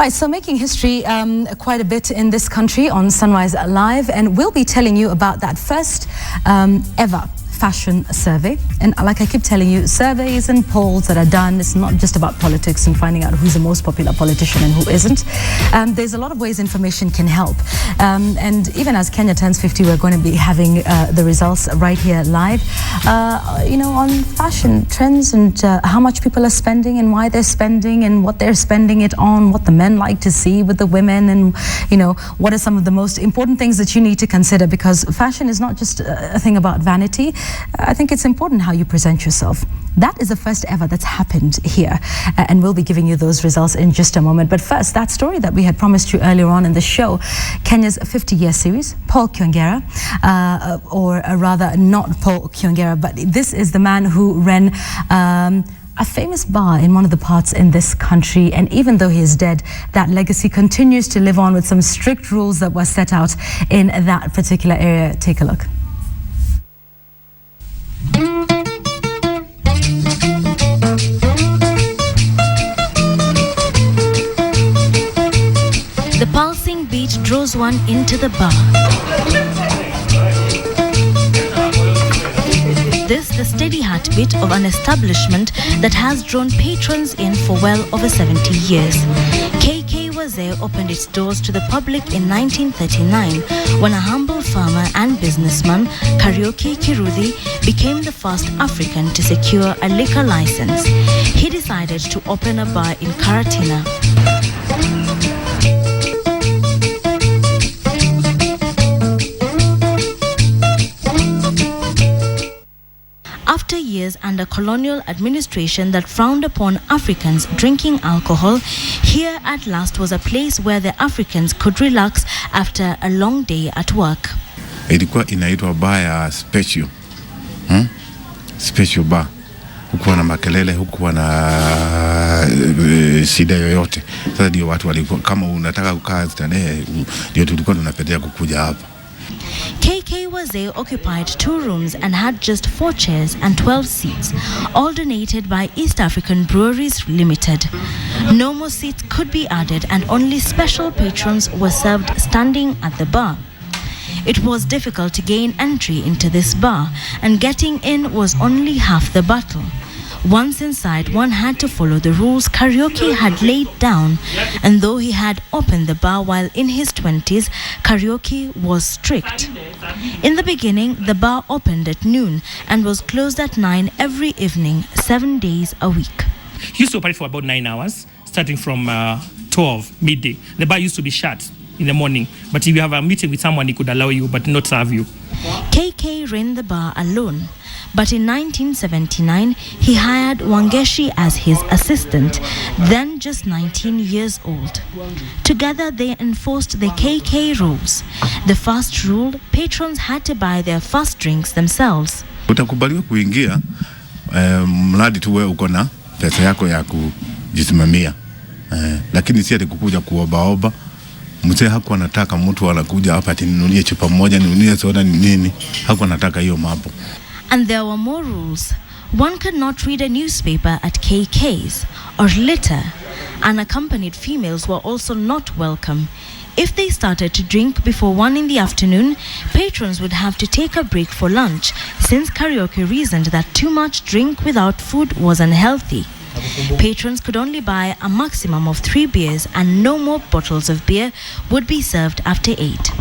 Right, so making history quite a bit in this country on Sunrise Live, and we'll be telling you about that first ever fashion survey. And like I keep telling you, surveys and polls that are done, it's not just about politics and finding out who's the most popular politician and who isn't. There's a lot of ways information can help. And even as Kenya turns 50, we're going to be having the results right here live, on fashion trends and how much people are spending and why they're spending and what they're spending it on, what the men like to see with the women, and, what are some of the most important things that you need to consider, because fashion is not just a thing about vanity. I think it's important how you present yourself. That is the first ever that's happened here, and we'll be giving you those results in just a moment. But first, that story that we had promised you earlier on in the show, Kenya's 50-year series, Paul Kyongera, or rather not Paul Kyongera, but this is the man who ran a famous bar in one of the parts in this country, and even though he is dead, that legacy continues to live on with some strict rules that were set out in that particular area. Take a look. The pulsing beat draws one into the bar. This the steady heartbeat of an establishment that has drawn patrons in for well over 70 years. KK Wazee opened its doors to the public in 1939 when a humble farmer and businessman, Karaoke Kiruthi, became the first African to secure a liquor license. He decided to open a bar in Karatina. After years under colonial administration that frowned upon Africans drinking alcohol, here at last was a place where the Africans could relax after a long day at work. Ilikuwa inaitwa bar ya special. Special bar. Hukuwa na makelele, hukuwa na shida yoyote. Sasa ndio watu walikuwa, kama unataka kukaa starehe, ndio tulikuwa tunapendea kukuja hapa. KK Wazee occupied 2 rooms and had just 4 chairs and 12 seats, all donated by East African Breweries Limited. No more seats could be added, and only special patrons were served standing at the bar. It was difficult to gain entry into this bar, and getting in was only half the battle. Once inside, one had to follow the rules Karaoke had laid down, and though he had opened the bar while in his 20s, Karaoke was strict. In the beginning, the bar opened at noon and was closed at 9 every evening, 7 days a week. He used to operate for about 9 hours, starting from 12 midday. The bar used to be shut in the morning, but if you have a meeting with someone, he could allow you but not serve you. KK ran the bar alone, but in 1979 he hired Wangeshi as his assistant, then just 19 years old. Together they enforced the KK rules. The first rule, patrons had to buy their first drinks themselves. Utakubaliwa kuingia mradi tu wewe uko na pesa yako ya kujisimamia, lakini si ati kukuja kuobaoba. Mzee hakuwa anataka mtu anakuja hapa ati ninunulie chupa moja, ninunulie soda nini. Hakuwa anataka hiyo mambo. And there were more rules. One could not read a newspaper at KK's or litter. Unaccompanied females were also not welcome. If they started to drink before 1 in the afternoon, patrons would have to take a break for lunch, since Karaoke reasoned that too much drink without food was unhealthy. Patrons could only buy a maximum of 3 beers, and no more bottles of beer would be served after 8.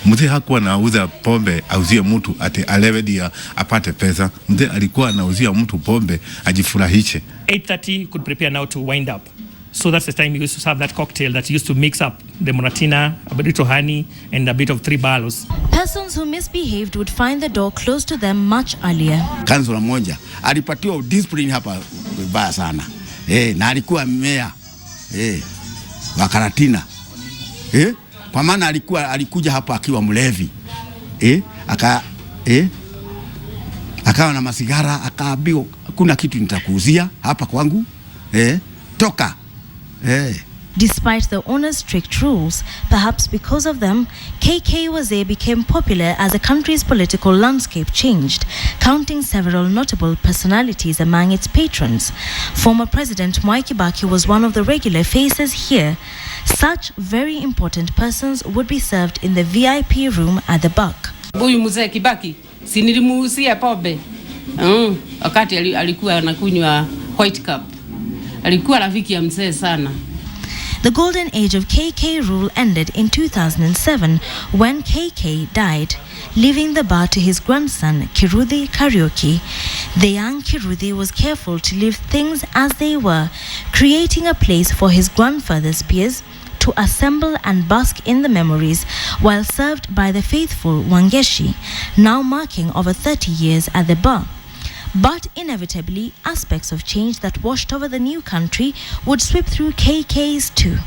Mzee hakuwa anauza pombe auzie mtu ati alewe dia apate pesa. Mzee alikuwa anauzia mtu pombe ajifurahishe. 8:30 could prepare now to wind up. So that's the time we used to serve that cocktail that used to mix up the moratina, a bit of honey, and a bit of 3 barrels. Persons who misbehaved would find the door closed to them much earlier. Kansula mmoja alipatiwa discipline hapa vibaya sana. Na alikuwa mmea wa Karatina. Kwa maana alikuja hapa akiwa mlevi. Akawa na masigara, akaambiwa kuna kitu nitakuuzia hapa kwangu. Toka. Despite the owner's strict rules, perhaps because of them, KK Wazee became popular as the country's political landscape changed, counting several notable personalities among its patrons. Former President Mwai Kibaki was one of the regular faces here. Such very important persons would be served in the VIP room at the back. Huyu mzee Kibaki, si nilimuhusia pombe. Wakati alikuwa anakunywa White Cup. Alikuwa rafiki ya mzee sana. The golden age of KK rule ended in 2007 when KK died, leaving the bar to his grandson Kiruthi Karaoke. The young Kiruthi was careful to leave things as they were, creating a place for his grandfather's peers to assemble and bask in the memories while served by the faithful Wangeshi, now marking over 30 years at the bar. But inevitably, aspects of change that washed over the new country would sweep through KKs too.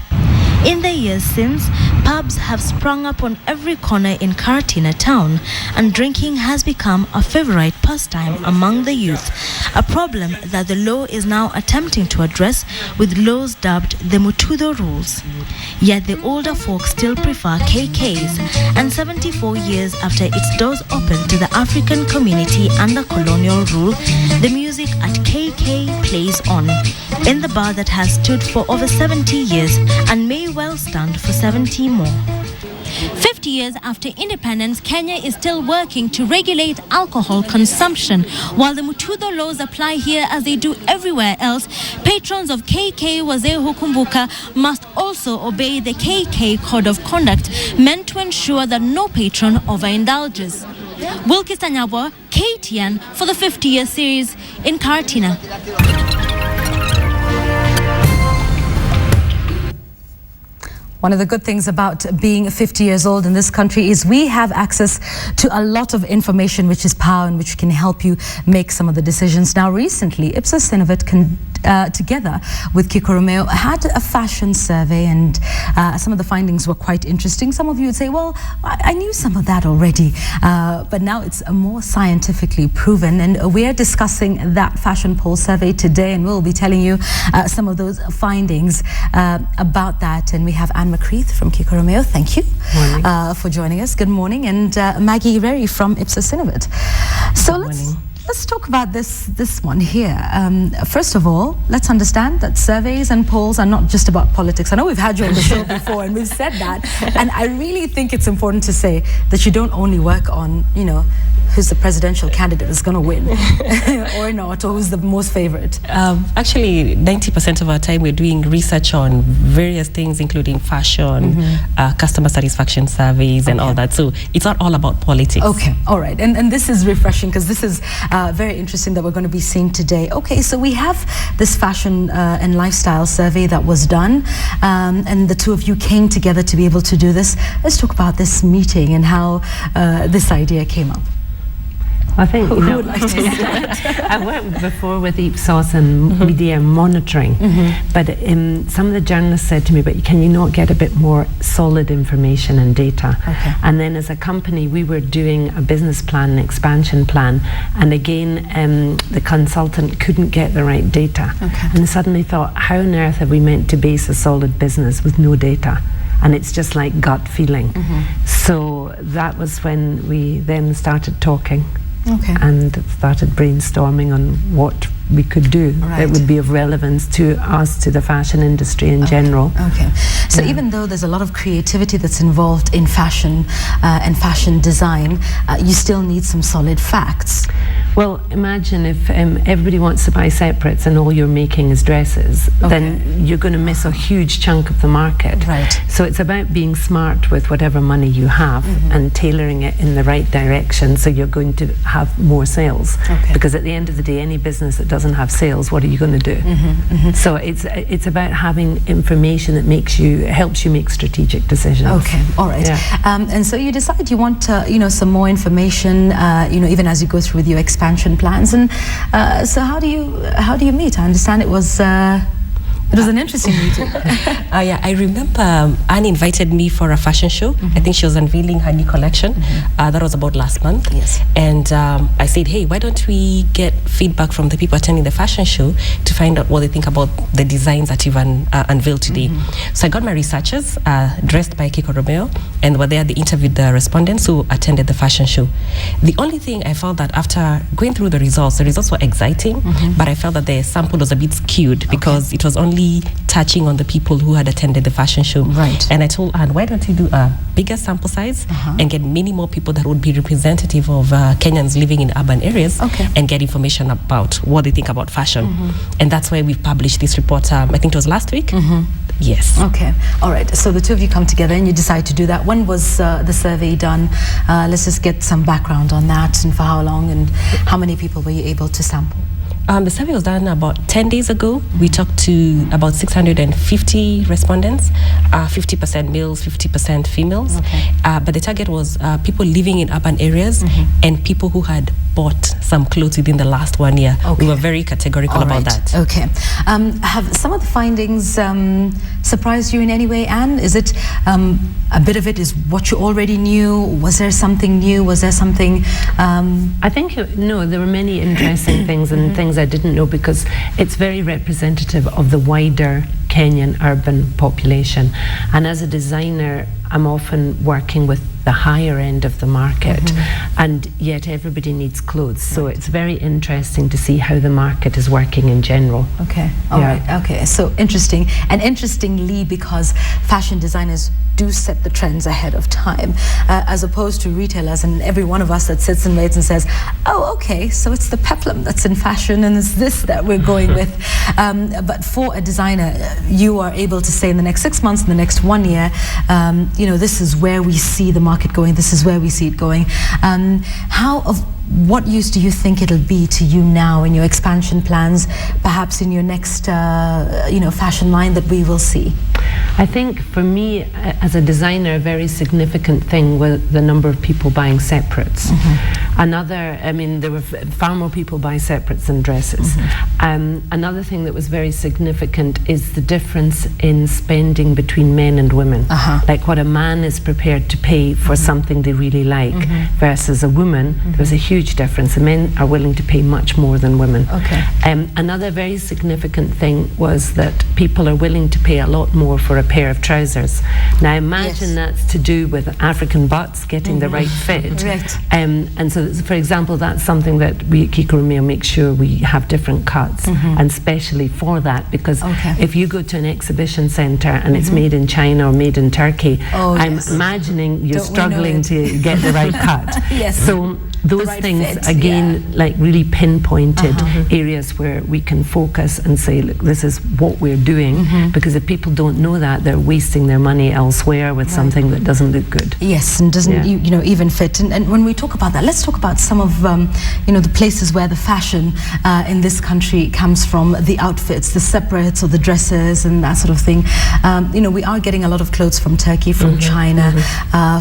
In the years since, pubs have sprung up on every corner in Karatina town, and drinking has become a favorite pastime among the youth, a problem that the law is now attempting to address with laws dubbed the Mutudo rules. Yet the older folk still prefer KKs, and 74 years after its doors opened to the African community under colonial rule, the music at KK plays on, in the bar that has stood for over 70 years and may well stand for 70 more. 50 years after independence, Kenya is still working to regulate alcohol consumption. While the Mutudo laws apply here as they do everywhere else, patrons of KK Wazee Hukumbuka must also obey the KK Code of Conduct, meant to ensure that no patron overindulges. Wilkis Tanyabwa, KTN, for the 50-year series in Karatina. One of the good things about being 50 years old in this country is we have access to a lot of information, which is power and which can help you make some of the decisions. Now, recently, Ipsos Synovate together with Kiko Romeo had a fashion survey, and some of the findings were quite interesting. Some of you would say, well, I knew some of that already, but now it's more scientifically proven, and we're discussing that fashion poll survey today, and we'll be telling you some of those findings about that. And we have Anne McCreath from Kiko Romeo. Thank you for joining us. Good morning. And Maggie Reri from Ipsos Synovate. So let's talk about this one here. First of all, let's understand that surveys and polls are not just about politics. I know we've had you on the show before and we've said that. And I really think it's important to say that you don't only work on, you know, who's the presidential candidate that's going to win or not, or who's the most favorite. Actually, 90% of our time we're doing research on various things, including fashion, customer satisfaction surveys, and all that. So it's not all about politics. Okay, all right. And this is refreshing, because this is very interesting that we're going to be seeing today. Okay, so we have this fashion and lifestyle survey that was done, and the two of you came together to be able to do this. Let's talk about this meeting and how this idea came up. I think, who would like to start? I worked before with Ipsos and media monitoring, but some of the journalists said to me, but can you not get a bit more solid information and data? Okay. And then as a company, we were doing a business plan, an expansion plan, and again, the consultant couldn't get the right data. Okay. And suddenly thought, how on earth are we meant to base a solid business with no data? And it's just like gut feeling. So that was when we then started talking. Okay. And started brainstorming on what we could do that would be of relevance to us, to the fashion industry in general. Okay. So even though there's a lot of creativity that's involved in fashion and fashion design, you still need some solid facts. Well, imagine if everybody wants to buy separates and all you're making is dresses, then you're going to miss a huge chunk of the market. Right. So it's about being smart with whatever money you have and tailoring it in the right direction, so you're going to have more sales. Okay. Because at the end of the day, any business that doesn't have sales, what are you going to do? So it's about having information that helps you make strategic decisions. Okay, all right. Yeah. And so you decide you want some more information, even as you go through with your expansion plans. And so how do you meet? I understand it was an interesting meeting. Yeah, I remember Anne invited me for a fashion show. I think she was unveiling her new collection. That was about last month. Yes. And I said, hey, why don't we get feedback from the people attending the fashion show to find out what they think about the designs that you've unveiled today. So I got my researchers dressed by Kiko Romeo, and were there. They interviewed the respondents who attended the fashion show. The only thing I felt that after going through the results were exciting, but I felt that the sample was a bit skewed because it was only only touching on the people who had attended the fashion show. Right. And I told Anne, why don't you do a bigger sample size and get many more people that would be representative of Kenyans living in urban areas and get information about what they think about fashion. And that's why we've published this report, I think it was last week. Yes. Okay. All right. So the two of you come together and you decide to do that. When was the survey done? Let's just get some background on that, and for how long, and how many people were you able to sample? The survey was done about 10 days ago. We talked to about 650 respondents, 50% males, 50% females. But the target was people living in urban areas and people who had bought some clothes within the last 1 year. We were very categorical about that. Okay. Have some of the findings surprised you in any way, Anne? Is it a bit of it is what you already knew? Was there something new? Was there something? I think, no, there were many interesting things and things I didn't know, because it's very representative of the wider Kenyan urban population. And as a designer, I'm often working with the higher end of the market, and yet everybody needs clothes. So it's very interesting to see how the market is working in general. Okay, all right, okay. So interesting, and interestingly, because fashion designers do set the trends ahead of time, as opposed to retailers and every one of us that sits and waits and says, oh, okay, so it's the peplum that's in fashion and it's this that we're going with. But for a designer, you are able to say in the next 6 months, in the next 1 year, you know, this is where we see the market going, this is where we see it going. What use do you think it'll be to you now in your expansion plans, perhaps in your next, you know, fashion line that we will see? I think for me, as a designer, a very significant thing was the number of people buying separates. Another, I mean, there were far more people buying separates than dresses. Another thing that was very significant is the difference in spending between men and women. Like what a man is prepared to pay for something they really like versus a woman, there's a huge difference. The men are willing to pay much more than women. Another very significant thing was that people are willing to pay a lot more for a pair of trousers. Now I imagine that's to do with African butts getting the right fit. And so, for example, that's something that we at Kiko Romeo make sure we have different cuts, and specially for that, because if you go to an exhibition centre and it's made in China or made in Turkey, I'm imagining you're struggling to get the right cut. So those things fit, again, like really pinpointed areas where we can focus and say, look, this is what we're doing, because if people don't know that, they're wasting their money elsewhere with something that doesn't look good. Yes, and doesn't you know, even fit. And when we talk about that, let's talk about some of you know, the places where the fashion in this country comes from, the outfits, the separates or the dresses and that sort of thing. You know, we are getting a lot of clothes from Turkey, from China,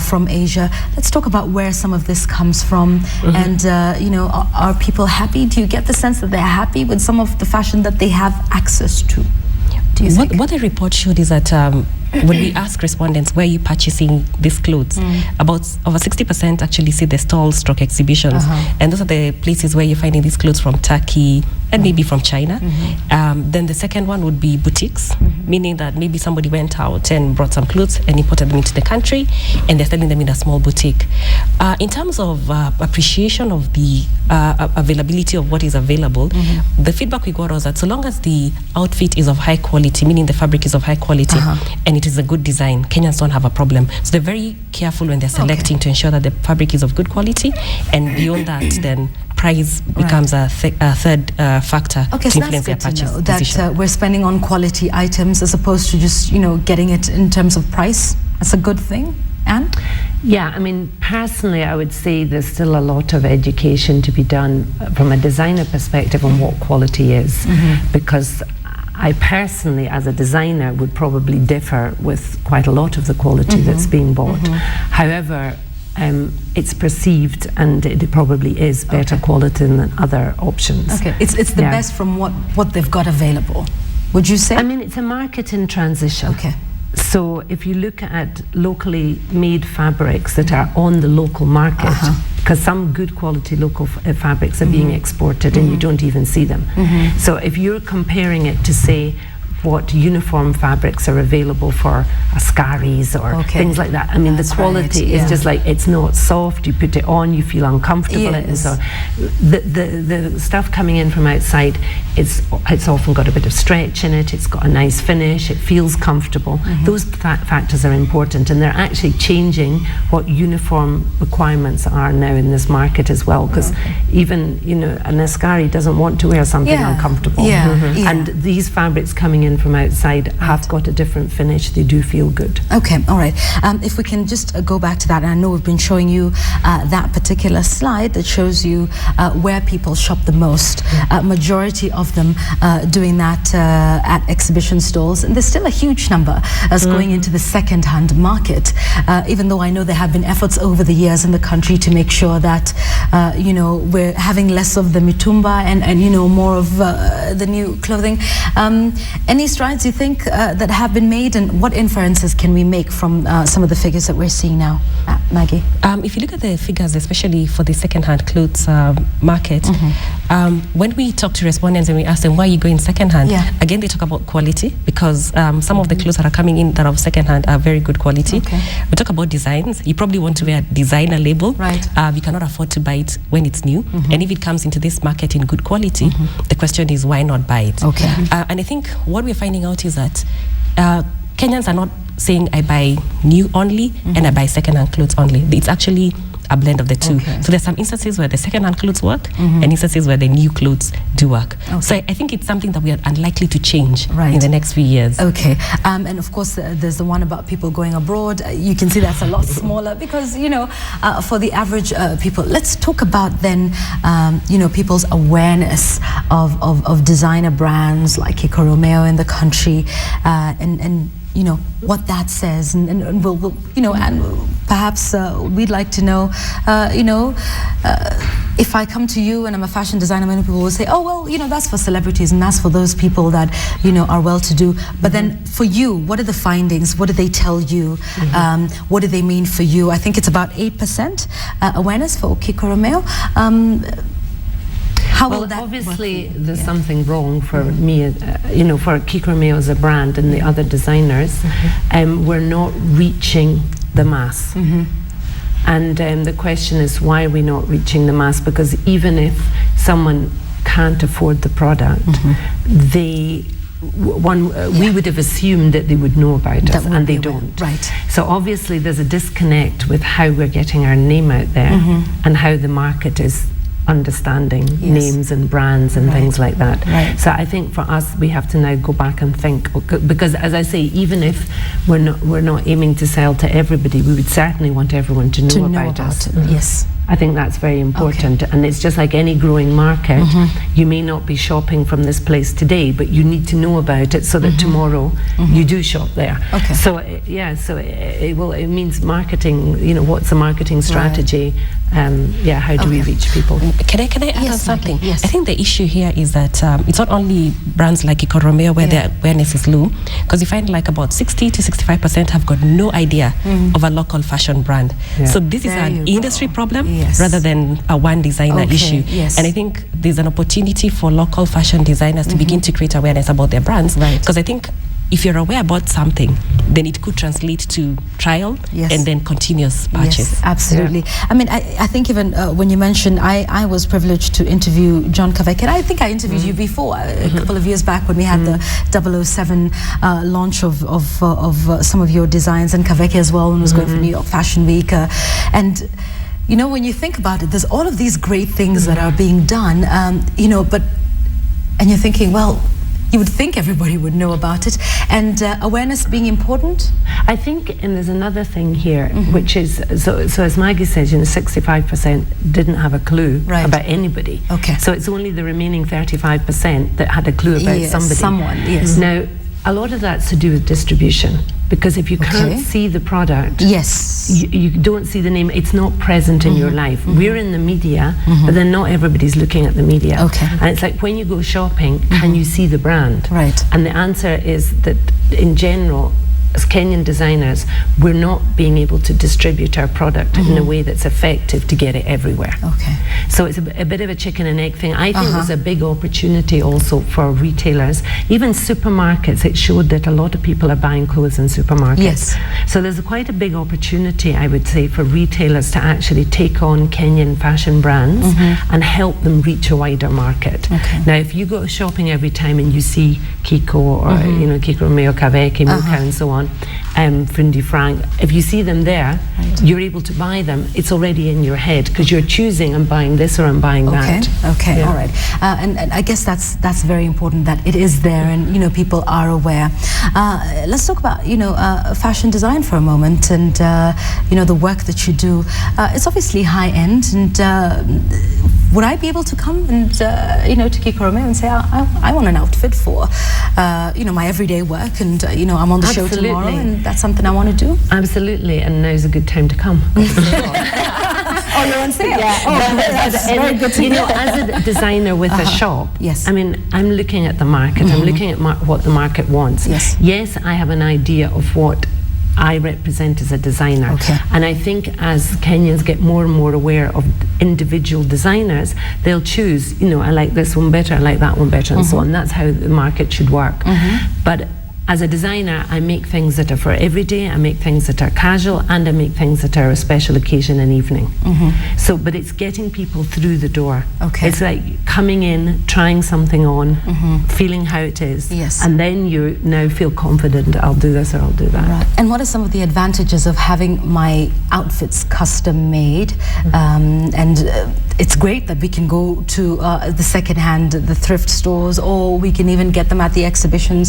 from Asia. Let's talk about where some of this comes from. And you know, are people happy? Do you get the sense that they're happy with some of the fashion that they have access to? Do you think? What the report showed is that when we ask respondents, where are you purchasing these clothes, about over 60% actually see the stalls / exhibitions, and those are the places where you're finding these clothes from Turkey and maybe from China. Then the second one would be boutiques, meaning that maybe somebody went out and brought some clothes and imported them into the country, and they're selling them in a small boutique. In terms of appreciation of the availability of what is available, the feedback we got was that so long as the outfit is of high quality, meaning the fabric is of high quality, and it is a good design, Kenyans don't have a problem. So they're very careful when they're selecting to ensure that the fabric is of good quality, and beyond that, then price becomes a third factor to influence their purchase decision. That we're spending on quality items as opposed to just, you know, getting it in terms of price. That's a good thing. Anne? Yeah, I mean, personally, I would say there's still a lot of education to be done from a designer perspective on what quality is, because I personally, as a designer, would probably differ with quite a lot of the quality that's being bought. However, it's perceived, and it probably is better quality than other options. It's the best from what they've got available, would you say? I mean, it's a market in transition. So if you look at locally made fabrics that are on the local market, because some good quality local fabrics are being exported and you don't even see them. So if you're comparing it to, say, what uniform fabrics are available for Ascaris or things like that. I mean, the quality is just like, it's not soft, you put it on, you feel uncomfortable. And so the stuff coming in from outside, it's often got a bit of stretch in it, it's got a nice finish, it feels comfortable. Those factors are important, and they're actually changing what uniform requirements are now in this market as well, because even, you know, an Ascari doesn't want to wear something uncomfortable. And these fabrics coming in from outside have got a different finish. They do feel good. Okay, all right. If we can just go back to that, and I know we've been showing you that particular slide that shows you where people shop the most. Majority of them doing that at exhibition stalls, and there's still a huge number as going into the second-hand market. Even though I know there have been efforts over the years in the country to make sure that you know, we're having less of the mitumba and you know, more of the new clothing. Any strides you think that have been made, and what inferences can we make from some of the figures that we're seeing now? Maggie? If you look at the figures, especially for the second-hand clothes market, when we talk to respondents and we ask them, why are you going second-hand? Again, they talk about quality, because some of the clothes that are coming in that are of second-hand are very good quality. We talk about designs. You probably want to wear a designer label. You cannot afford to buy it when it's new. And if it comes into this market in good quality, the question is, why not buy it? And I think what we're finding out is that Kenyans are not saying I buy new only and I buy second-hand clothes only. It's actually a blend of the two. So there's some instances where the second-hand clothes work and instances where the new clothes do work. So I think it's something that we are unlikely to change in the next few years. And of course there's the one about people going abroad. You can see that's a lot smaller because, you know, for the average people. Let's talk about then, you know, people's awareness of designer brands like Kiko Romeo in the country, and you know, what that says, and we'll you know, and perhaps we'd like to know, you know, if I come to you and I'm a fashion designer, many people will say, oh, well, you know, that's for celebrities and that's for those people that, you know, are well-to-do. But then for you, what are the findings? What do they tell you? What do they mean for you? I think it's about 8% awareness for Kiko Romeo. How will that obviously there's something wrong for me, you know, for Kiko Romeo as a brand and the other designers. We're not reaching the mass. And the question is, why are we not reaching the mass? Because even if someone can't afford the product, we would have assumed that they would know about us, and they don't. So obviously there's a disconnect with how we're getting our name out there and how the market is understanding names and brands and things like that. So I think for us, we have to now go back and think, because as I say, even if we're not aiming to sell to everybody, we would certainly want everyone to know about us. I think that's very important. And it's just like any growing market. You may not be shopping from this place today, but you need to know about it so that tomorrow you do shop there. So it means marketing, you know, what's the marketing strategy? How do we reach people? Can I add on something? I think the issue here is that it's not only brands like Kiko Romeo where their awareness is low, because you find like about 60 to 65% have got no idea of a local fashion brand. So this is an industry problem rather than a one designer issue. And I think there's an opportunity for local fashion designers to begin to create awareness about their brands, because I think if you're aware about something, then it could translate to trial and then continuous purchase. Absolutely. I mean, I think even when you mentioned, I was privileged to interview John Kaveke, and I think I interviewed you before a couple of years back when we had the 007 launch of some of your designs, and Kaveke as well, and was going for New York Fashion Week, and you know, when you think about it, there's all of these great things that are being done, you know, and you're thinking, well, you would think everybody would know about it, and awareness being important. I think, and there's another thing here, which is, so as Maggie says, you know, 65% didn't have a clue about anybody. So it's only the remaining 35% that had a clue about somebody. Now, a lot of that's to do with distribution, because if you can't see the product, you don't see the name, it's not present in your life. We're in the media, but then not everybody's looking at the media. And it's like, when you go shopping, can you see the brand? And the answer is that in general, as Kenyan designers, we're not being able to distribute our product in a way that's effective to get it everywhere. Okay. So it's a bit of a chicken and egg thing. I think there's a big opportunity also for retailers, even supermarkets. It showed that a lot of people are buying clothes in supermarkets. Yes. So there's quite a big opportunity, I would say, for retailers to actually take on Kenyan fashion brands and help them reach a wider market. Okay. Now, if you go shopping every time and you see Kiko or Kiko Romeo, Karaoke, Muka and so on, Fundi Frank, if you see them there, you're able to buy them. It's already in your head because you're choosing, I'm buying this or I'm buying that. Okay, Yeah. all right. And I guess that's very important that it is there and, you know, people are aware. Let's talk about, you know, fashion design for a moment and, you know, the work that you do. It's obviously high end and would I be able to come and, you know, to Kiko Romeo and say, I want an outfit for, you know, my everyday work and, you know, I'm on the show tomorrow and that's something I want to do? Absolutely, and now's a good time to come. Oh, you're on sale? Yeah. That's very good to you know, as a designer with a shop, yes. I mean, I'm looking at the market. I'm looking at what the market wants. Yes. Yes, I have an idea of what I represent as a designer. Okay. And I think as Kenyans get more and more aware of individual designers, they'll choose, you know, I like this one better, I like that one better, and so on. That's how the market should work. But as a designer, I make things that are for every day, I make things that are casual, and I make things that are a special occasion and evening. So, but it's getting people through the door. Okay. It's like coming in, trying something on, feeling how it is, Yes. and then you now feel confident, I'll do this or I'll do that. Right. And what are some of the advantages of having my outfits custom made? It's great that we can go to the second-hand, the thrift stores, or we can even get them at the exhibition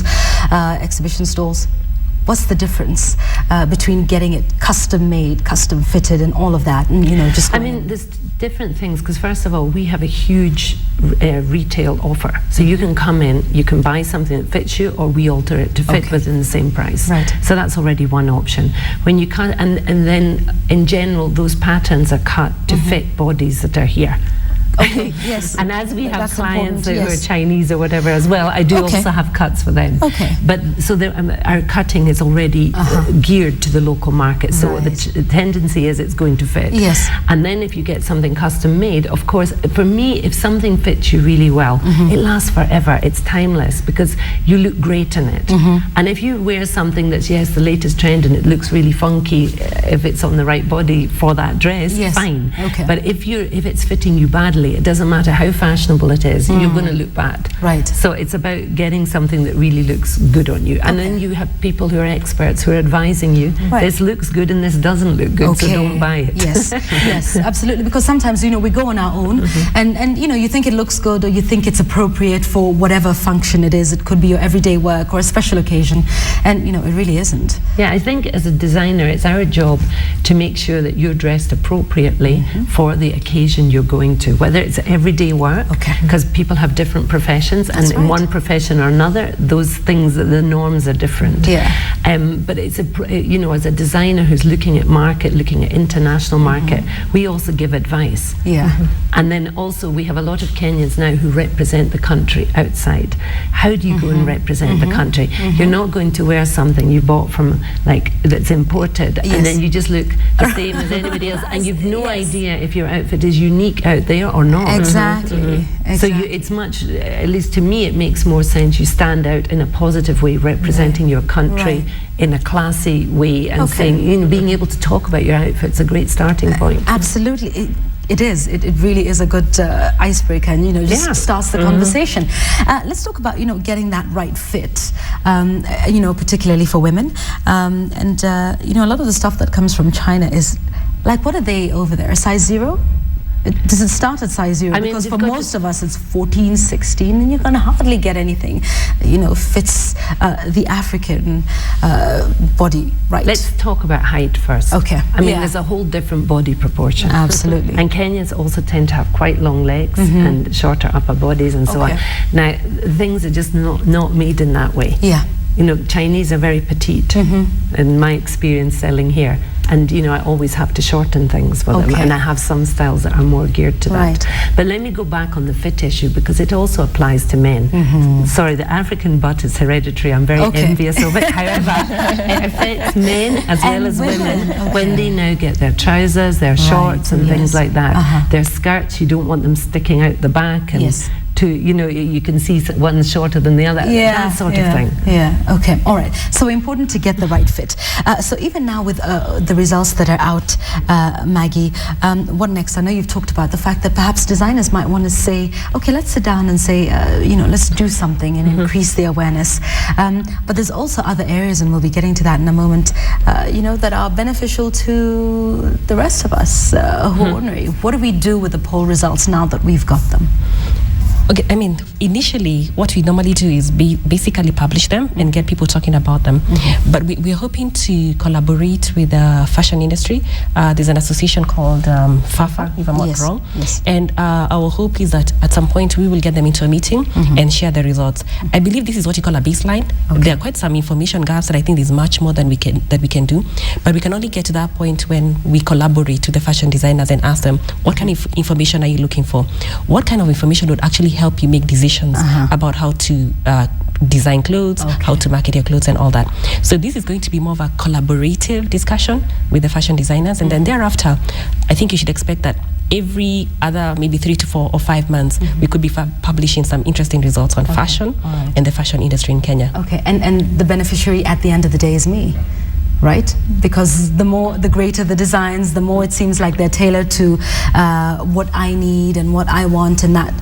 stalls. What's the difference between getting it custom made, custom fitted, and all of that? And, you know, just I mean, there's different things because first of all, we have a huge retail offer. So you can come in, you can buy something that fits you, or we alter it to fit within the same price. Right. So that's already one option. When you cut, and then in general, those patterns are cut to fit bodies that are here. Okay, yes. And as we have That's clients important, who are yes. Chinese or whatever as well, I do also have cuts for them. Okay. But so our cutting is already geared to the local market. So Right. the tendency is it's going to fit. Yes. And then if you get something custom made, of course, for me, if something fits you really well, it lasts forever. It's timeless because you look great in it. And if you wear something that's, yes, the latest trend and it looks really funky, if it's on the right body for that dress, Yes. fine. Okay. But if it's fitting you badly, it doesn't matter how fashionable it is, you're going to look bad. Right. So it's about getting something that really looks good on you. And then you have people who are experts who are advising you, Right. this looks good and this doesn't look good, so don't buy it. Yes, yes, absolutely. Because sometimes, you know, we go on our own and you know, you think it looks good or you think it's appropriate for whatever function it is. It could be your everyday work or a special occasion. And, you know, it really isn't. Yeah, I think as a designer, it's our job to make sure that you're dressed appropriately for the occasion you're going to, whether it's everyday work, because people have different professions, and in one profession or another, those things, the norms are different. Yeah. But it's you know, as a designer who's looking at market, looking at international market, we also give advice. Yeah. And then also we have a lot of Kenyans now who represent the country outside. How do you go and represent the country? You're not going to wear something you bought from, like, that's imported, and then you just look the same as anybody else, and you've no idea if your outfit is unique out there or not. Exactly. So it's much, at least to me, it makes more sense. You stand out in a positive way, representing your country in a classy way, and saying, you know, being able to talk about your outfit's a great starting point. Absolutely. It is. It really is a good icebreaker, and, you know, just starts the conversation. Let's talk about, you know, getting that right fit, you know, particularly for women. And, you know, a lot of the stuff that comes from China is, like, what are they over there? A size 0? Does it start at size 0? Because for most of us it's 14, 16, and you're going to hardly get anything, you know, fits the African body right. Let's talk about height first. Okay. I mean, there's a whole different body proportion. Absolutely. And Kenyans also tend to have quite long legs and shorter upper bodies and so on. Now, things are just not made in that way. Yeah. You know, Chinese are very petite, in my experience selling here. and you know, I always have to shorten things for them, and I have some styles that are more geared to that. But let me go back on the fit issue, because it also applies to men. Sorry, the African butt is hereditary. I'm very envious of it. However, it affects men as well as women. When they now get their trousers, their shorts and things like that, their skirts, you don't want them sticking out the back, and to, you know, you can see one's shorter than the other, that sort of thing. Okay, all right. So important to get the right fit. So even now with the results that are out, Maggie, what next? I know you've talked about the fact that perhaps designers might want to say, okay, let's sit down and say, you know, let's do something and increase the awareness. But there's also other areas, and we'll be getting to that in a moment, you know, that are beneficial to the rest of us who are ordinary. What do we do with the poll results now that we've got them? Okay, I mean, initially, what we normally do is basically publish them and get people talking about them. But we're hoping to collaborate with the fashion industry. There's an association called FAFA, if I'm not wrong. And our hope is that at some point we will get them into a meeting and share the results. I believe this is what you call a baseline. There are quite some information gaps that I think there's much more than we can do. But we can only get to that point when we collaborate with the fashion designers and ask them, what kind of information are you looking for? What kind of information would actually help you make decisions about how to design clothes, how to market your clothes and all that. So this is going to be more of a collaborative discussion with the fashion designers, and then thereafter, I think you should expect that every other maybe 3 to 4 or 5 months, we could be publishing some interesting results on fashion and the fashion industry in Kenya. Okay, and the beneficiary at the end of the day is me. Right? Because the greater the designs, the more it seems like they're tailored to what I need and what I want, and that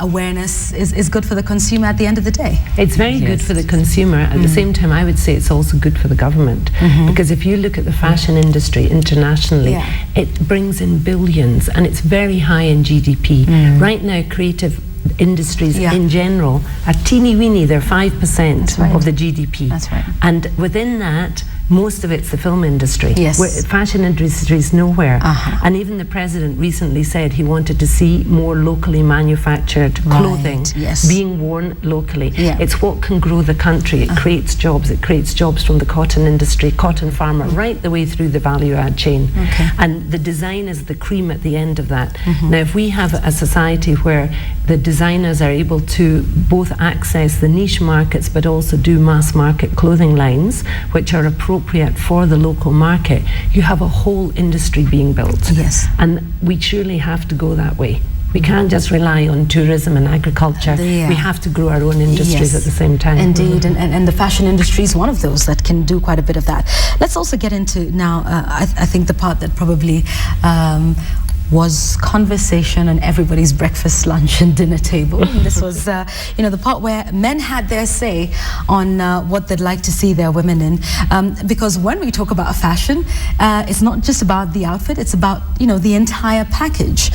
awareness is good for the consumer at the end of the day. It's very good for the consumer. At the same time, I would say it's also good for the government, because if you look at the fashion industry internationally, it brings in billions, and it's very high in GDP. Right now, creative industries in general are teeny weeny. They're 5% of the GDP. That's right. And within that, most of it's the film industry. Where fashion industry is nowhere. And even the president recently said he wanted to see more locally manufactured clothing being worn locally. It's what can grow the country. It creates jobs. It creates jobs from the cotton industry, cotton farmer, right the way through the value add chain. And the design is the cream at the end of that. Now, if we have a society where the designers are able to both access the niche markets but also do mass market clothing lines, which are appropriate for the local market, you have a whole industry being built. And we truly have to go that way. We can't just rely on tourism and agriculture. We have to grow our own industries at the same time. Indeed, and the fashion industry is one of those that can do quite a bit of that. Let's also get into now, I think the part that probably was conversation on everybody's breakfast, lunch and dinner table. And this was, you know, the part where men had their say on what they'd like to see their women in. Because when we talk about fashion, it's not just about the outfit, it's about, you know, the entire package.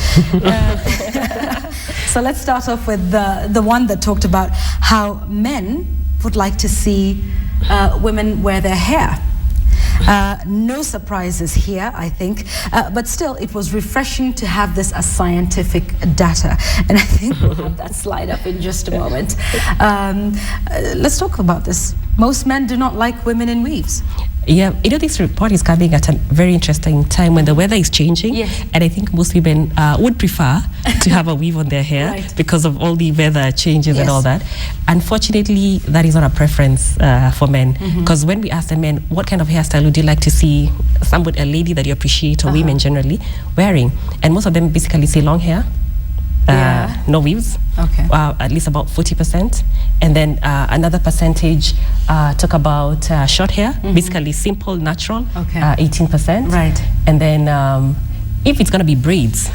So let's start off with the one that talked about how men would like to see women wear their hair. No surprises here, I think, but still it was refreshing to have this as scientific data, and I think we'll have that slide up in just a moment. Let's talk about this. Most men do not like women in weaves. Yeah, you know, this report is coming at a very interesting time when the weather is changing, and I think most women would prefer to have a weave on their hair because of all the weather changes and all that. Unfortunately, that is not a preference for men, because when we ask the men, what kind of hairstyle would you like to see somebody, a lady that you appreciate, or women generally, wearing? And most of them basically say long hair, no weaves, at least about 40%. And then another percentage talk about short hair, basically simple, natural, 18%. Right. And then if it's going to be braids,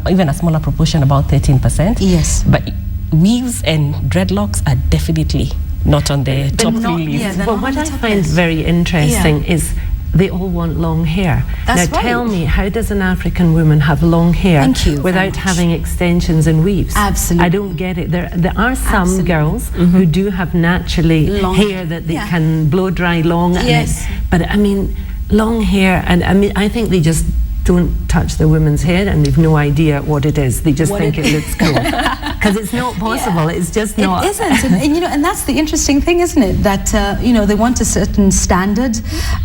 even a smaller proportion, about 13%. Yes. But weaves and dreadlocks are definitely not on the top 3 list. Well, what I find very interesting is they all want long hair. Now tell me, how does an African woman have long hair without having extensions and weaves? Absolutely. I don't get it. There are some girls who do have naturally long hair that they can blow dry long. But I mean, long hair, and I mean, I think they just don't touch their women's hair and they've no idea what it is. They just think it looks cool. Because it's not possible. It's just not. It isn't. And that's the interesting thing, isn't it? That, they want a certain standard,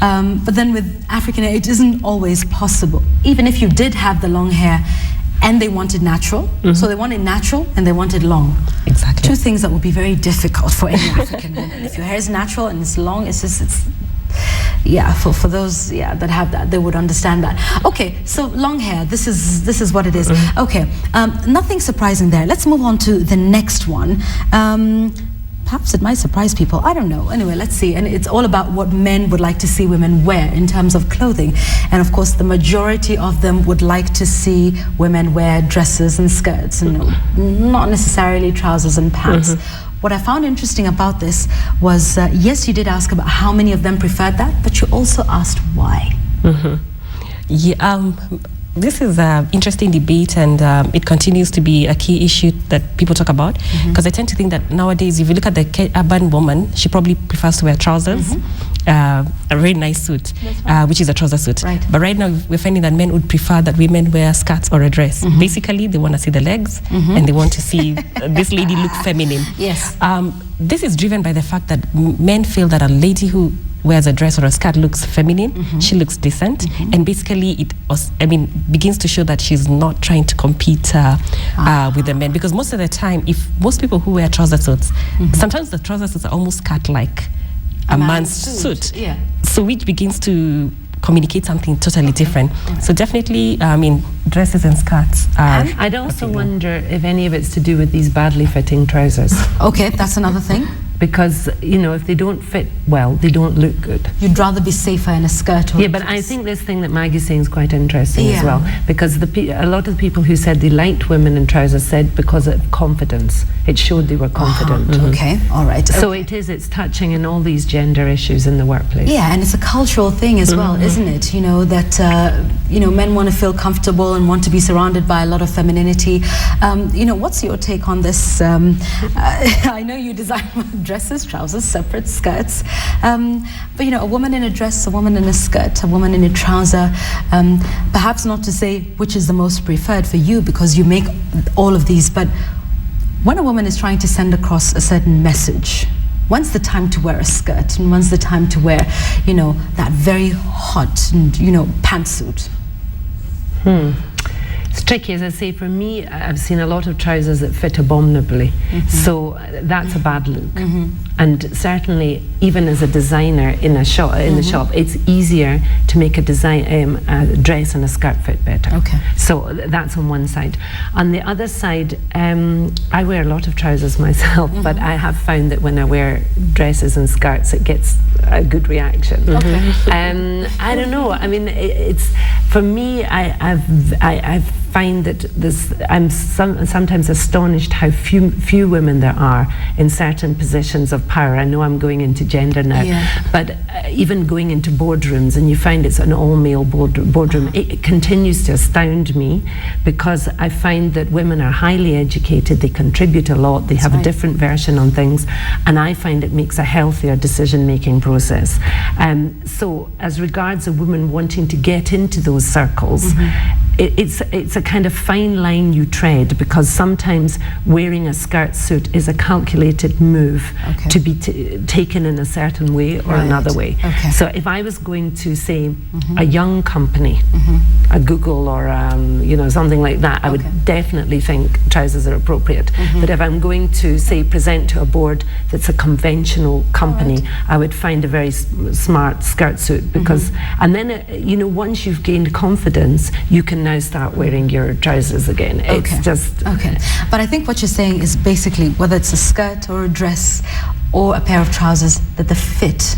but then with African hair, it isn't always possible. Even if you did have the long hair, and they wanted natural, so they wanted natural and they wanted long. Exactly. Two things that would be very difficult for any African woman. If your hair is natural and it's long, for those that have that, they would understand that. Okay, so long hair, this is what it is. Okay, nothing surprising there. Let's move on to the next one. Perhaps it might surprise people, I don't know. Anyway, let's see. And it's all about what men would like to see women wear in terms of clothing. And of course, the majority of them would like to see women wear dresses and skirts, and not necessarily trousers and pants. What I found interesting about this was, yes, you did ask about how many of them preferred that, but you also asked why. This is an interesting debate, and it continues to be a key issue that people talk about, because I tend to think that nowadays, if you look at the urban woman, she probably prefers to wear trousers, a very nice suit, which is a trouser suit. Right. But right now, we're finding that men would prefer that women wear skirts or a dress. Basically, they want to see the legs, and they want to see this lady look feminine. Yes. This is driven by the fact that men feel that a lady who wears a dress or a skirt looks feminine, she looks decent, and basically it begins to show that she's not trying to compete with the men, because most of the time, if most people who wear trouser suits, sometimes the trouser suits are almost cut like a man's suit. Yeah. So which begins to communicate something totally different. So definitely, dresses and skirts are... I'd also wonder if any of it's to do with these badly fitting trousers. Okay, that's another thing. Because, if they don't fit well, they don't look good. You'd rather be safer in a skirt or a but dress. I think this thing that Maggie's saying is quite interesting as Yeah. well. Because a lot of the people who said they liked women in trousers said because of confidence. It showed they were confident. Okay, all right. So it's touching in all these gender issues in the workplace. Yeah, and it's a cultural thing as well, isn't it? That men want to feel comfortable and want to be surrounded by a lot of femininity. What's your take on this? I know you design dresses, trousers, separate skirts. But a woman in a dress, a woman in a skirt, a woman in a trouser. Perhaps not to say which is the most preferred for you, because you make all of these. But when a woman is trying to send across a certain message, when's the time to wear a skirt, and when's the time to wear, that very hot and pantsuit? It's tricky, as I say. For me, I've seen a lot of trousers that fit abominably, so that's a bad look. And certainly, even as a designer in a shop, the shop, it's easier to make a dress and a skirt fit better. Okay. So that's on one side. On the other side, I wear a lot of trousers myself, but I have found that when I wear dresses and skirts, it gets a good reaction. I don't know. I mean, it's for me. I find that I'm sometimes astonished how few women there are in certain positions of power. I know I'm going into gender now, but even going into boardrooms, and you find it's an all-male boardroom, it continues to astound me, because I find that women are highly educated, they contribute a lot, they have a different version on things, and I find it makes a healthier decision-making process. So as regards a woman wanting to get into those circles, it's a kind of fine line you tread, because sometimes wearing a skirt suit is a calculated move to be taken in a certain way or another way. So if I was going to say a young company, a Google or something like that, I would definitely think trousers are appropriate. But if I'm going to say present to a board that's a conventional company, I would find a very smart skirt suit, because and then once you've gained confidence, you can now start wearing your trousers again. It's just... But I think what you're saying is basically, whether it's a skirt or a dress or a pair of trousers, that the fit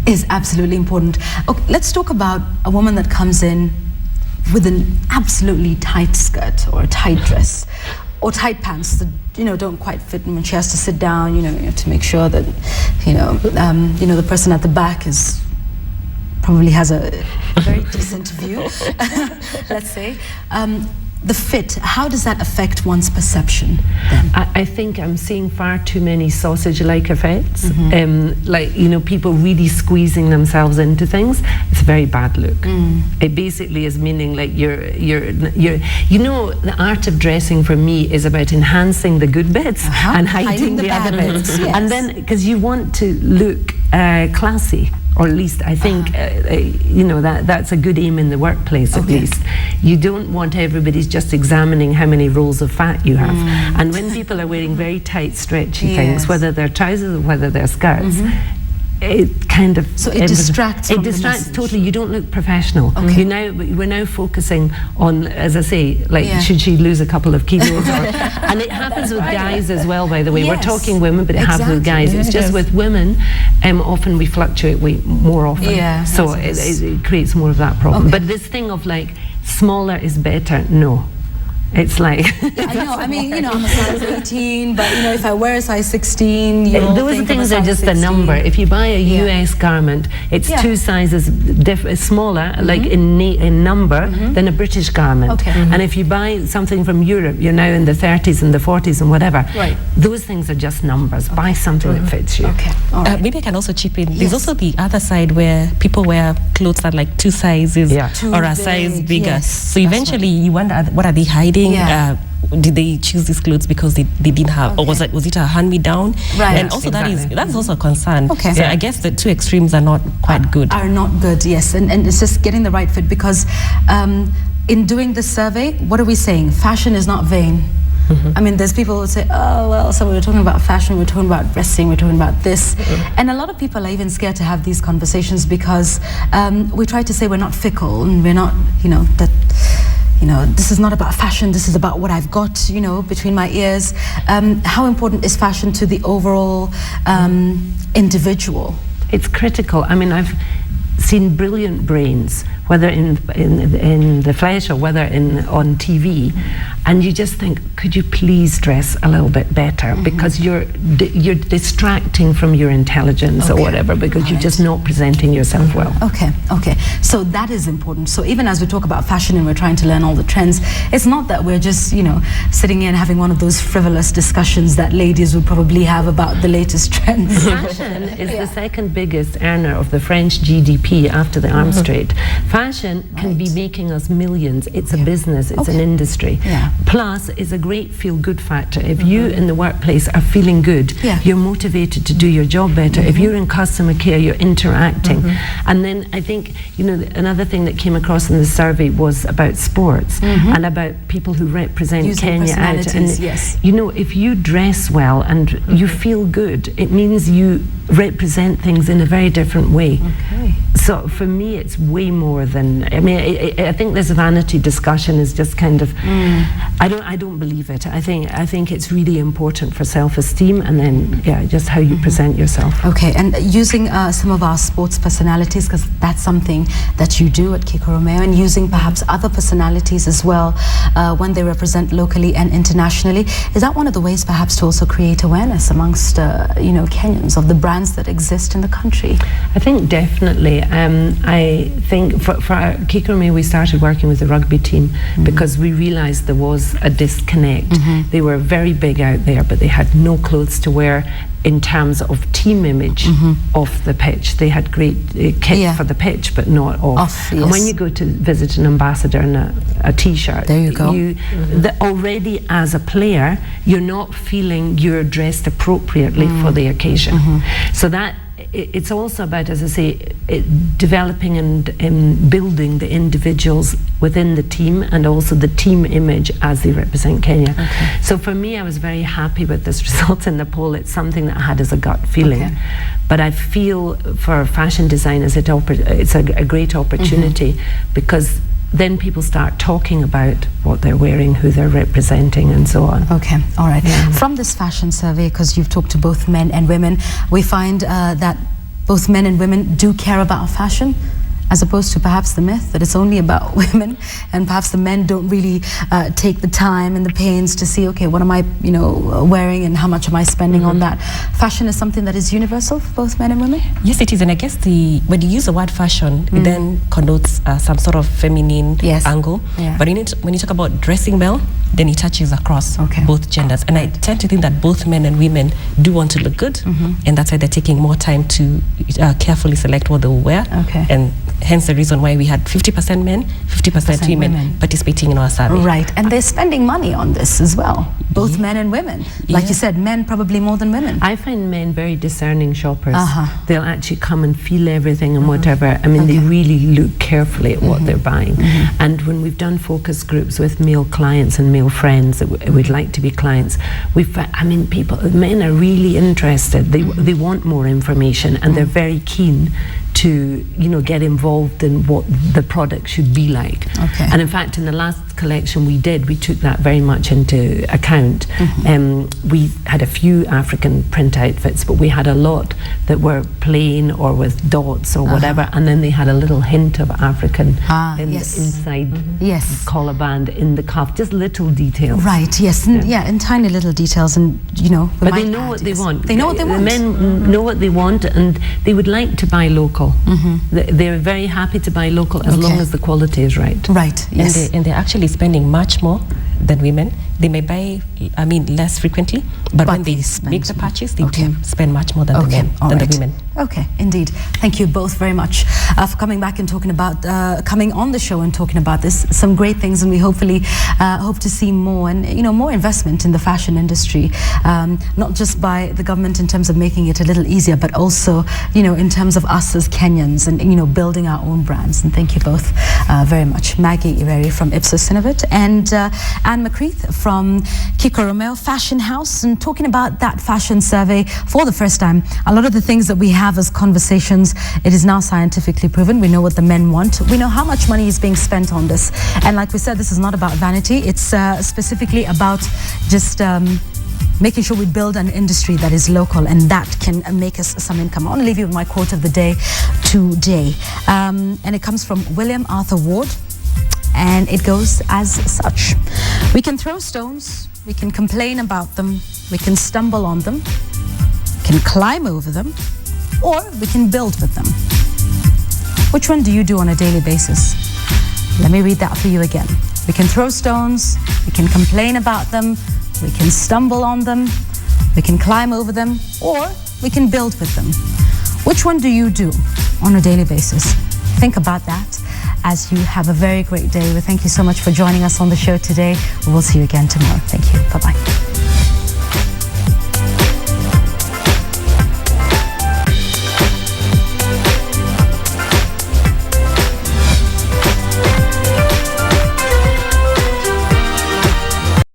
is absolutely important. Okay, let's talk about a woman that comes in with an absolutely tight skirt or a tight dress or tight pants that don't quite fit, and when she has to sit down, you have to make sure that the person at the back probably has a very decent view, let's say. the fit, how does that affect one's perception then? I think I'm seeing far too many sausage-like effects. Like, you know, people really squeezing themselves into things. It's a very bad look. It basically is meaning like you're you know, the art of dressing for me is about enhancing the good bits and hiding the other bits. Yes. And then, because you want to look classy, or at least I think you know, that's a good aim in the workplace. At least you don't want everybody's just examining how many rolls of fat you have. And when people are wearing very tight stretchy things, whether they're trousers or whether they're skirts, it kind of it distracts from it distracts the message. totally. You don't look professional. We're now focusing on, as I say, like should she lose a couple of kilos or, and it happens with guys as well, by the way. We're talking women, but it happens with guys. It's just with women, often we fluctuate weight more often, so it creates more of that problem. But this thing of like smaller is better, no. It's like I know. I mean, you know, I'm a size 18, but you know, if I wear a size 16, those things are just a number. If you buy a US garment, it's 2 sizes smaller, like in number, than a British garment. And if you buy something from Europe, you're now in the 30s and the 40s and whatever. Those things are just numbers. Buy something that fits you. Maybe I can also chip in. There's also the other side where people wear clothes that like 2 sizes or a size bigger. So eventually you wonder, what are they hiding? Did they choose these clothes because they didn't have, or was it a hand-me-down? And also that's also a concern. So I guess the two extremes are not quite good. Are not good, yes. And it's just getting the right fit, because in doing this survey, what are we saying? Fashion is not vain. I mean, there's people who say, oh, well, so we're talking about fashion, we're talking about dressing, we're talking about this. And a lot of people are even scared to have these conversations because we try to say we're not fickle and we're not, you know, that... You know, this is not about fashion, this is about what I've got, you know, between my ears. How important is fashion to the overall individual? It's critical. I mean, I've seen brilliant brains, whether in the flesh or whether on TV, and you just think, could you please dress a little bit better, because you're distracting from your intelligence or whatever, because you're just not presenting yourself well. Okay. So that is important. So even as we talk about fashion and we're trying to learn all the trends, it's not that we're just, you know, sitting here and having one of those frivolous discussions that ladies would probably have about the latest trends. Fashion is the second biggest earner of the French GDP after the arms trade. Fashion can be making us millions. It's a business, it's an industry. Plus, it's a great feel-good factor. If you in the workplace are feeling good, you're motivated to do your job better. If you're in customer care, you're interacting. And then I think, you know, another thing that came across in the survey was about sports and about people who represent Kenya out. And you know, if you dress well and you feel good, it means you represent things in a very different way. So for me, it's way more than, I mean, I think this vanity discussion is just kind of, I don't believe it. I think it's really important for self-esteem, and then just how you present yourself. Okay, and using some of our sports personalities, because that's something that you do at Kiko Romeo, and using perhaps other personalities as well when they represent locally and internationally. Is that one of the ways perhaps to also create awareness amongst you know, Kenyans of the brands that exist in the country? I think definitely. I think for Kiko Romeo, we started working with the rugby team because we realized there was a disconnect. They were very big out there, but they had no clothes to wear in terms of team image off the pitch. They had great kit for the pitch, but not off. And when you go to visit an ambassador in a t-shirt, there you go. Already as a player, you're not feeling you're dressed appropriately for the occasion. So that it's also about, as I say, developing and building the individuals within the team, and also the team image as they represent Kenya. So for me, I was very happy with this result in the poll. It's something that I had as a gut feeling. But I feel for fashion designers, it's a great opportunity, because then people start talking about what they're wearing, who they're representing, and so on. Okay, all right. From this fashion survey, because you've talked to both men and women, we find that both men and women do care about fashion. as opposed to perhaps the myth that it's only about women, and perhaps the men don't really take the time and the pains to see, okay, what am I, wearing and how much am I spending on that? Fashion is something that is universal for both men and women? Yes, it is. And I guess when you use the word fashion, it then connotes some sort of feminine angle. Yeah. But when you talk about dressing well, then it touches across both genders. And I tend to think that both men and women do want to look good, and that's why they're taking more time to carefully select what they will wear. Okay. And hence the reason why we had 50% men, 50% women participating in our survey. Right, and they're spending money on this as well, both men and women. Like you said, men probably more than women. I find men very discerning shoppers. They'll actually come and feel everything and whatever. I mean, they really look carefully at what they're buying. And when we've done focus groups with male clients and male friends that would like to be clients, men are really interested. They want more information, and they're very keen to get involved in what the product should be like. Okay. And in fact, in the last collection we took that very much into account. We had a few African print outfits, but we had a lot that were plain or with dots or whatever, and then they had a little hint of African inside collar band in the cuff, just little details. Right, yes, in tiny little details, and but they know what they want. They know what they want. The men know what they want, and they would like to buy local. They're very happy to buy local as long as the quality is right. Right, yes. And they're actually spending much more than women. They may buy, less frequently, but when they make the purchase, they do spend much more than the men, than the women. Okay, indeed. Thank you both very much for coming back and talking about, coming on the show and talking about this. Some great things, and we hopefully hope to see more and, more investment in the fashion industry, not just by the government in terms of making it a little easier, but also, in terms of us as Kenyans and, building our own brands. And thank you both very much. Maggie Ireri from Ipsos Synovate and Anne McCreath from Kiko Romeo Fashion House, and talking about that fashion survey for the first time. A lot of the things that we have as conversations, it is now scientifically proven. We know what the men want. We know how much money is being spent on this. And like we said, this is not about vanity. It's specifically about just making sure we build an industry that is local and that can make us some income. I want to leave you with my quote of the day today. And it comes from William Arthur Ward. And it goes as such. We can throw stones, we can complain about them, we can stumble on them, we can climb over them, or we can build with them. Which one do you do on a daily basis? Let me read that for you again. We can throw stones, we can complain about them, we can stumble on them, we can climb over them, or we can build with them. Which one do you do on a daily basis? Think about that as you have a very great day. We thank you so much for joining us on the show today. We'll see you again tomorrow. Thank you. Bye-bye.